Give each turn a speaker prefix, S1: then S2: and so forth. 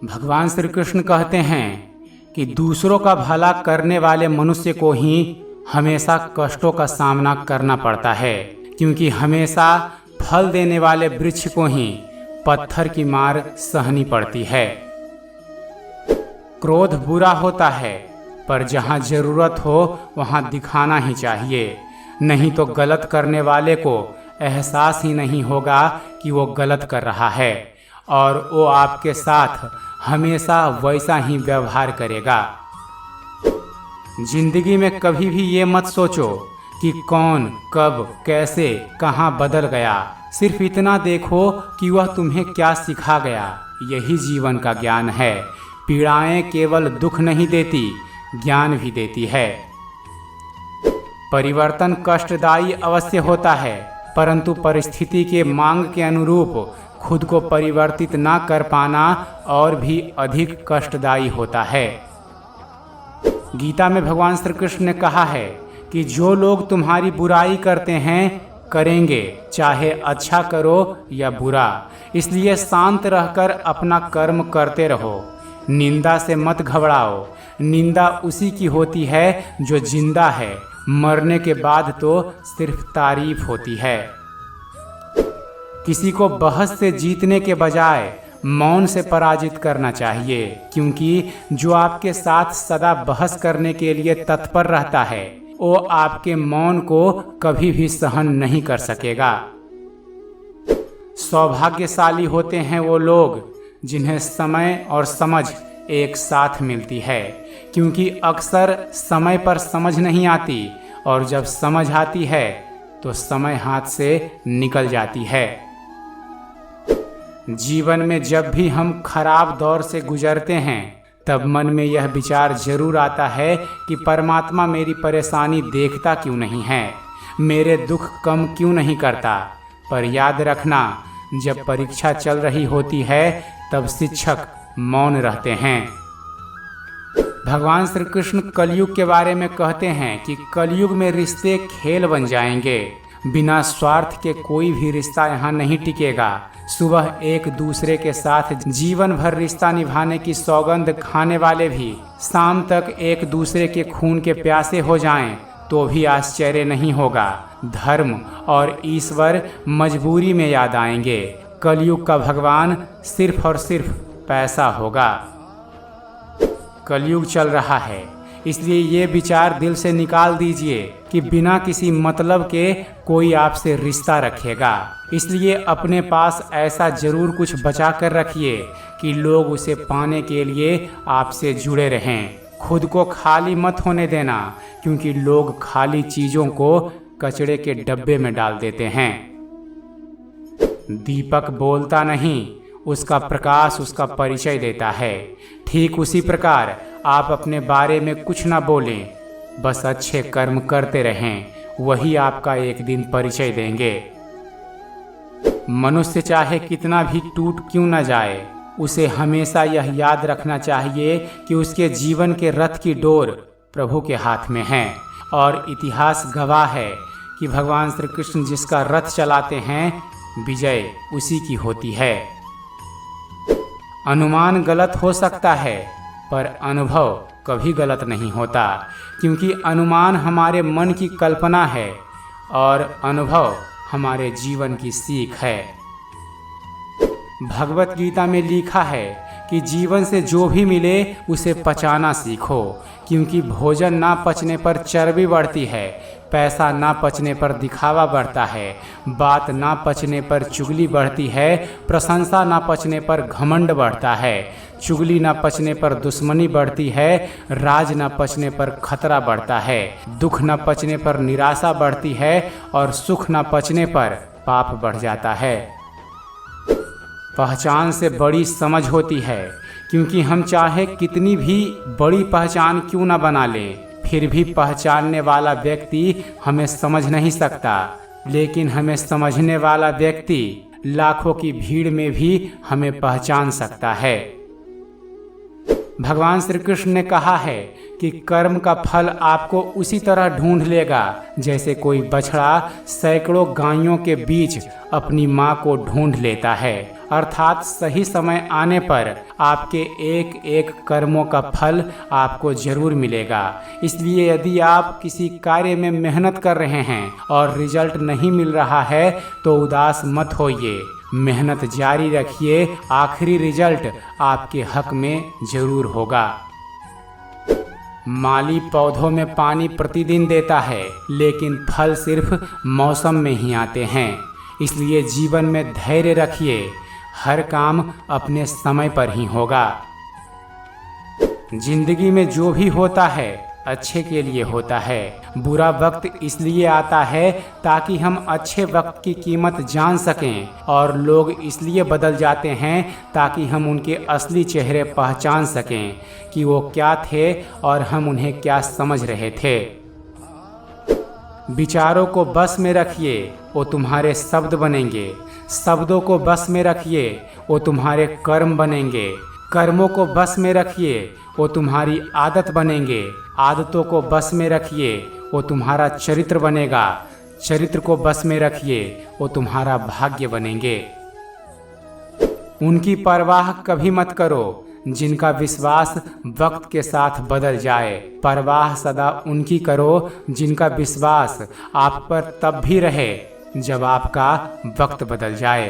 S1: भगवान श्री कृष्ण कहते हैं कि दूसरों का भला करने वाले मनुष्य को ही हमेशा कष्टों का सामना करना पड़ता है, क्योंकि हमेशा फल देने वाले वृक्ष को ही पत्थर की मार सहनी पड़ती है। क्रोध बुरा होता है, पर जहाँ जरूरत हो वहाँ दिखाना ही चाहिए, नहीं तो गलत करने वाले को एहसास ही नहीं होगा कि वो गलत कर रहा है और वो आपके साथ हमेशा वैसा ही व्यवहार करेगा। जिंदगी में कभी भी ये मत सोचो कि कौन कब कैसे कहाँ बदल गया, सिर्फ इतना देखो कि वह तुम्हें क्या सिखा गया। यही जीवन का ज्ञान है। पीड़ाएं केवल दुख नहीं देती, ज्ञान भी देती है। परिवर्तन कष्टदायी अवश्य होता है, परंतु परिस्थिति के मांग के अनुरूप खुद को परिवर्तित ना कर पाना और भी अधिक कष्टदायी होता है। गीता में भगवान श्री कृष्ण ने कहा है कि जो लोग तुम्हारी बुराई करते हैं करेंगे, चाहे अच्छा करो या बुरा, इसलिए शांत रहकर अपना कर्म करते रहो। निंदा से मत घबराओ। निंदा उसी की होती है जो जिंदा है, मरने के बाद तो सिर्फ तारीफ होती है। किसी को बहस से जीतने के बजाय मौन से पराजित करना चाहिए, क्योंकि जो आपके साथ सदा बहस करने के लिए तत्पर रहता है वो आपके मौन को कभी भी सहन नहीं कर सकेगा। सौभाग्यशाली होते हैं वो लोग जिन्हें समय और समझ एक साथ मिलती है, क्योंकि अक्सर समय पर समझ नहीं आती और जब समझ आती है तो समय हाथ से निकल जाती है। जीवन में जब भी हम खराब दौर से गुजरते हैं तब मन में यह विचार जरूर आता है कि परमात्मा मेरी परेशानी देखता क्यों नहीं है, मेरे दुख कम क्यों नहीं करता। पर याद रखना, जब परीक्षा चल रही होती है तब शिक्षक मौन रहते हैं। भगवान श्री कृष्ण कलयुग के बारे में कहते हैं कि कलयुग में रिश्ते खेल बन जाएंगे। बिना स्वार्थ के कोई भी रिश्ता यहाँ नहीं टिकेगा। सुबह एक दूसरे के साथ जीवन भर रिश्ता निभाने की सौगंध खाने वाले भी शाम तक एक दूसरे के खून के प्यासे हो जाएं तो भी आश्चर्य नहीं होगा। धर्म और ईश्वर मजबूरी में याद आएंगे। कलयुग का भगवान सिर्फ और सिर्फ पैसा होगा। कलयुग चल रहा है, इसलिए ये विचार दिल से निकाल दीजिए कि बिना किसी मतलब के कोई आपसे रिश्ता रखेगा। इसलिए अपने पास ऐसा जरूर कुछ बचा कर रखिए कि लोग उसे पाने के लिए आपसे जुड़े रहें। खुद को खाली मत होने देना, क्योंकि लोग खाली चीज़ों को कचरे के डब्बे में डाल देते हैं। दीपक बोलता नहीं, उसका प्रकाश उसका परिचय देता है। ठीक उसी प्रकार आप अपने बारे में कुछ ना बोलें, बस अच्छे कर्म करते रहें, वही आपका एक दिन परिचय देंगे। मनुष्य चाहे कितना भी टूट क्यों न जाए, उसे हमेशा यह याद रखना चाहिए कि उसके जीवन के रथ की डोर प्रभु के हाथ में है और इतिहास गवाह है कि भगवान श्री कृष्ण जिसका रथ चलाते हैं विजय उसी की होती है। अनुमान गलत हो सकता है, पर अनुभव कभी गलत नहीं होता, क्योंकि अनुमान हमारे मन की कल्पना है और अनुभव हमारे जीवन की सीख है। भगवत गीता में लिखा है कि जीवन से जो भी मिले उसे पचाना सीखो, क्योंकि भोजन ना पचने पर चर्बी बढ़ती है, पैसा ना पचने पर दिखावा बढ़ता है, बात ना पचने पर चुगली बढ़ती है, प्रशंसा ना पचने पर घमंड बढ़ता है, चुगली ना पचने पर दुश्मनी बढ़ती है, राज ना पचने पर खतरा बढ़ता है, दुख ना पचने पर निराशा बढ़ती है और सुख ना पचने पर पाप बढ़ जाता है। पहचान से बड़ी समझ होती है, क्योंकि हम चाहे कितनी भी बड़ी पहचान क्यों ना बना लें, फिर भी पहचानने वाला व्यक्ति हमें समझ नहीं सकता, लेकिन हमें समझने वाला व्यक्ति लाखों की भीड़ में भी हमें पहचान सकता है। भगवान श्री कृष्ण ने कहा है कि कर्म का फल आपको उसी तरह ढूंढ लेगा जैसे कोई बछड़ा सैकड़ों गायों के बीच अपनी माँ को ढूंढ लेता है अर्थात सही समय आने पर आपके एक एक कर्मों का फल आपको जरूर मिलेगा। इसलिए यदि आप किसी कार्य में मेहनत कर रहे हैं और रिजल्ट नहीं मिल रहा है तो उदास मत होइए, मेहनत जारी रखिए, आखिरी रिजल्ट आपके हक में जरूर होगा। माली पौधों में पानी प्रतिदिन देता है, लेकिन फल सिर्फ मौसम में ही आते हैं। इसलिए जीवन में धैर्य रखिए, हर काम अपने समय पर ही होगा। जिंदगी में जो भी होता है अच्छे के लिए होता है। बुरा वक्त इसलिए आता है ताकि हम अच्छे वक्त की कीमत जान सकें, और लोग इसलिए बदल जाते हैं ताकि हम उनके असली चेहरे पहचान सकें कि वो क्या थे और हम उन्हें क्या समझ रहे थे। विचारों को बस में रखिए, वो तुम्हारे शब्द बनेंगे। शब्दों को बस में रखिए, वो तुम्हारे कर्म बनेंगे। कर्मों को बस में रखिए, वो तुम्हारी आदत बनेंगे। आदतों को बस में रखिए, वो तुम्हारा चरित्र बनेगा। चरित्र को बस में रखिए, वो तुम्हारा भाग्य बनेंगे। उनकी परवाह कभी मत करो जिनका विश्वास वक्त के साथ बदल जाए। परवाह सदा उनकी करो जिनका विश्वास आप पर तब भी रहे जब आपका वक्त बदल जाए।